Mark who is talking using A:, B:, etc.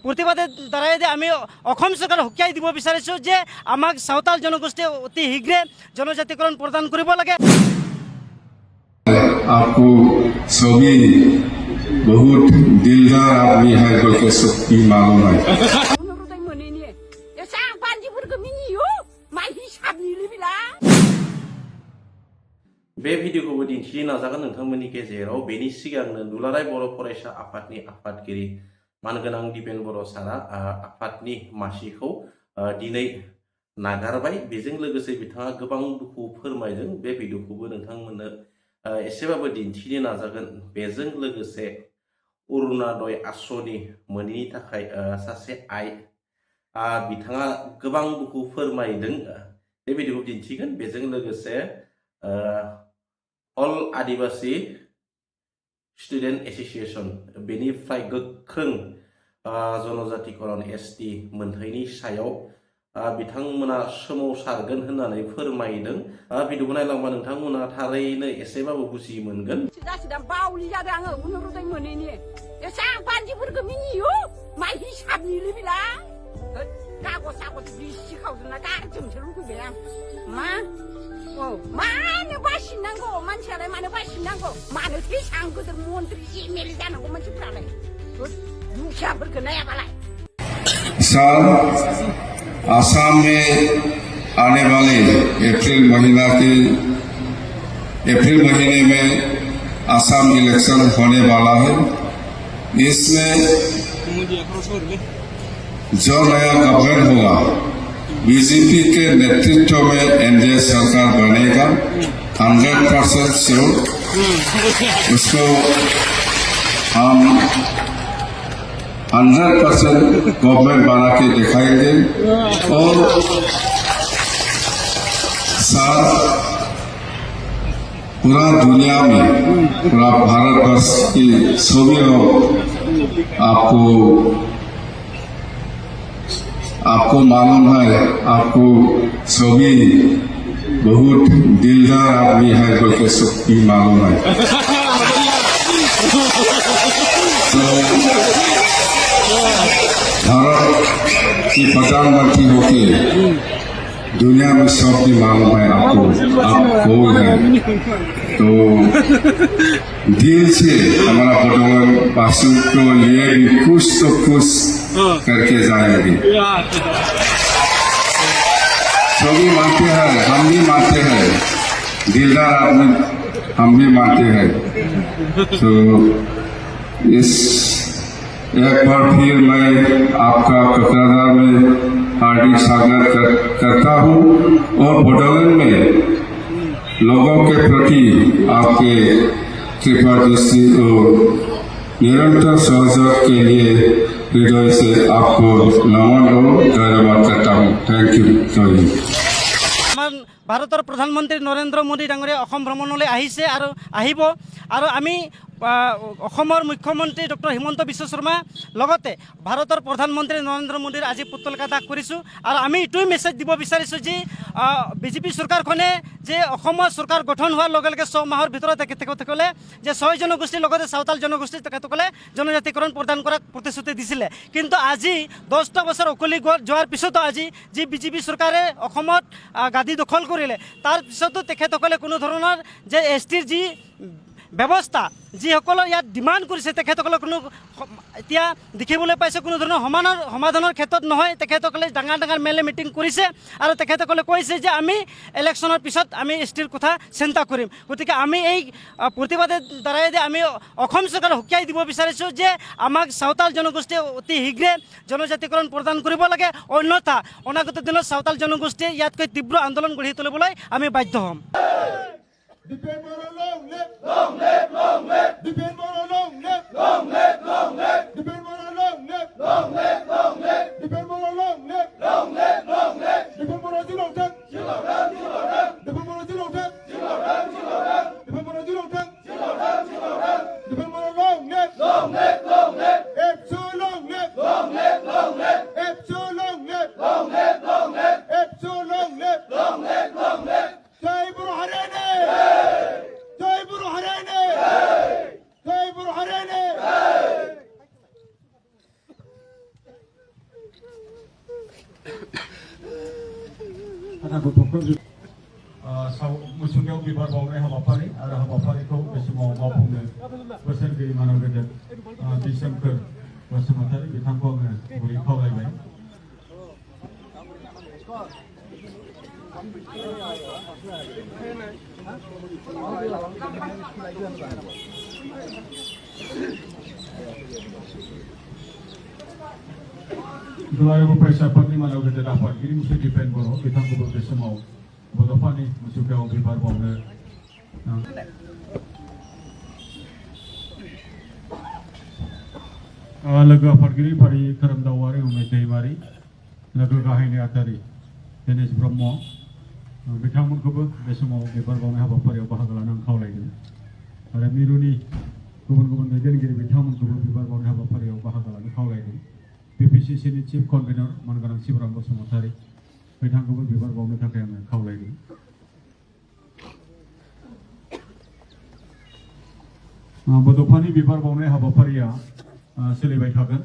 A: প্ৰতিবাদের দ্বাৰাই আমি অসম চৰকাৰক সকীয়াই দিব বিচাৰিছোঁ যে আমাক সাঁওতাল জনগোষ্ঠী অতি শীঘ্ৰে জনজাতিকৰণ প্ৰদান কৰিব লাগে।
B: आपको सभी बहुत दिलदार आदमी है बोल के सबकी मालूम है।
C: बे भिडिअखौबो दिन्थिनो नाजागोन नोंथांमोननि गेजेराव। बेनि सिगांनो दुलाराय बर' फरायसा आफादनि आफादगिरि मानगोनां दिपेन बर' सारा आफादनि मासिखौ दिनै नागारबाय। बेजों लोगोसे बिथाङा गोबां दुखु फोरमायदों। बे भिडिअखौबो नोंथांमोननो एसेबाबो दिन्थिनो नाजागोन। बेजों लोगोसे अरुणोदय आश्रमनि मोनैनि थाखाय सासे आइ बिथाङा गोबां दुखु फोरमायदों। बे भिडिअखौ दिन्थिगोन। बेजों लोगोसे अल आदिबासी स्टुडेन्ट एस'सिएशन बेनिफ्राय गोख्रों जनजातिकरण एसटि मोनथायनि सायाव बिथांमोना सोमावसारगोन होननानै फोरमायदों। भिडिअखौ नायलांबा नोंथांमोना थारैनो एसेबाबो बुजि मोनगोन।
D: बावलि जादों आङो अरुणोदय मोनैनि एसां बान्दिफोरखौ मिनियो माइ हिसाबनिलै बिला कागज सागज बिसि खावजोबना गारजोबनोसो लुगैबाय आं। मानो बासिनांगौ मानसियालाय मानो बासिनांगौ? मानो एसां गिदिर मन्त्रि एमएलए जानांगौ मानसिफ्रालाय दुखियाफोरखौ नायाबालाय।
B: आसाम में आने वाले अप्रैल महीने में आसाम इलेक्शन होने वाला है। इसमें जो नया गवर्नमेंट होगा बीजेपी के नेतृत्व में एनडीए सरकार बनेगा 100% श्योर। उसको हम 100% गवर्नमेंट बना के दिखाएंगे और साथ पूरा दुनिया में पूरा भारतवर्ष की सभी लोग आपको मालूम है, आपको सभी बहुत दिलदार आदमी है बोल के सबकी मालूम है। तो भारत की प्रधानमंत्री होके दुनिया में सब भी मालूम है आपको है। तो दिल से हमारा बटोर वासियों के लिए भी कुछ तो कुछ करके जाएंगे। सभी मानते हैं, हम भी मानते हैं, दिलदार आदमी हम भी मानते हैं। तो इस एक बार फिर मैं आपका ककरादार में हार्दिक स्वागत करता हूँ और बोडोलैंड में लोगों के प्रति आपके कृपा दृष्टि और निरंतर सहयोग के लिए हृदय से आपको नमन और धन्यवाद करता हूँ। Thank you.
A: ভাৰতৰ প্ৰধানমন্ত্ৰী নৰেন্দ্ৰ মোদী ডাঙৰীয়া অসম ভ্ৰমণলৈ আহিছে আৰু আহিব। আৰু আমি অসমৰ মুখ্যমন্ত্ৰী ডক্টৰ হিমন্ত বিশ্ব শৰ্মা লগতে ভাৰতৰ প্ৰধানমন্ত্ৰী নৰেন্দ্ৰ মোদীৰ আজি পুতলকা দাগ কৰিছোঁ। আৰু আমি এইটোৱে মেছেজ দিব বিচাৰিছোঁ যে বিজেপি চৰকাৰখনে যে অসমৰ চৰকাৰ গঠন হোৱাৰ লগে লগে 6 মাহৰ ভিতৰত তেখেতসকলে যে 6 জনগোষ্ঠীৰ লগতে সাঁওতাল জনগোষ্ঠী তেখেতসকলে জনজাতিকৰণ প্ৰদান কৰাৰ প্ৰতিশ্ৰুতি দিছিলে। কিন্তু আজি 10টা বছৰ উকলি যোৱাৰ পিছতো আজি যি বিজেপি চৰকাৰে অসমত গাদী দখল কৰিলে তাৰ পিছতো তেখেতসকলে কোনো ধৰণৰ যে এছটিৰ যি ব্যৱস্থা যিসকলৰ ইয়াত ডিমাণ্ড কৰিছে তেখেতসকলৰ কোনো এতিয়া দেখিবলৈ পাইছে কোনো ধৰণৰ সমাধানৰ ক্ষেত্ৰত নহয়। তেখেতসকলে ডাঙৰ ডাঙৰ মেলে মিটিং কৰিছে আৰু তেখেতসকলে কৈছে যে আমি ইলেকশ্যনৰ পিছত আমি এছটিৰ কথা চিন্তা কৰিম। গতিকে আমি এই প্ৰতিবাদের দ্বাৰাই আমি অসম চৰকাৰক সকীয়াই দিব বিচাৰিছোঁ যে আমাক সাঁওতাল জনগোষ্ঠী অতি শীঘ্ৰে জনজাতিকৰণ প্ৰদান কৰিব লাগে। অন্যথা অনাগত দিনত সাঁওতাল জনগোষ্ঠীয়ে ইয়াতকৈ তীব্ৰ আন্দোলন গঢ়ি তুলিবলৈ আমি বাধ্য হ'ম।
E: Depend more on long live, long live, long live. Depend more on long live, long live, long live. Depend more on long live, long live, long live. Depend more on long live, long live, long live. Depend more on long live, long live, long live. Depend more on long live, long live, long live. Depend more on long live, long live, long live. Depend more on long live, long live, long live. It's so long live, long live, long live. It's so long live, long live, long live. It's so long live, long live, long live. Jai Guru Harane! Jai Guru Harane! Jai Guru Harane! Karena gotokkan musuhnya bibar bawa habapari, ada habapari kau bersama maupun bersama di mana kerja Desember bersama tadi ditangkap beri kau lagi. Dua persiapan ni mana kita dapat ini mesti depend boro kita kudu bersama bodoh pani mesti kau bibar bawa laga pergiri pari kerem dawari umai mari laga kahini atari Denis Brahmo बिथांमोन खौबो बे समाव बिबार बावनाय हाबाफारियाव बाहागो लानो खावलायदों आरो मिरुनि गुबुन गुबुन दैदेनगिरि बिथांमोनखौबो बिबार बावनाय हाबाफारियाव बाहागो लानो खावलायदों BPCCनि चिफ कनभेनर मानगोनां शिबराम बसुमतारी बिथांखौबो बिबार बावनो थाखाय आङो खावलायदों बड'फानि बिबार बावनाय हाबाफारिया सोलिबाय थागोन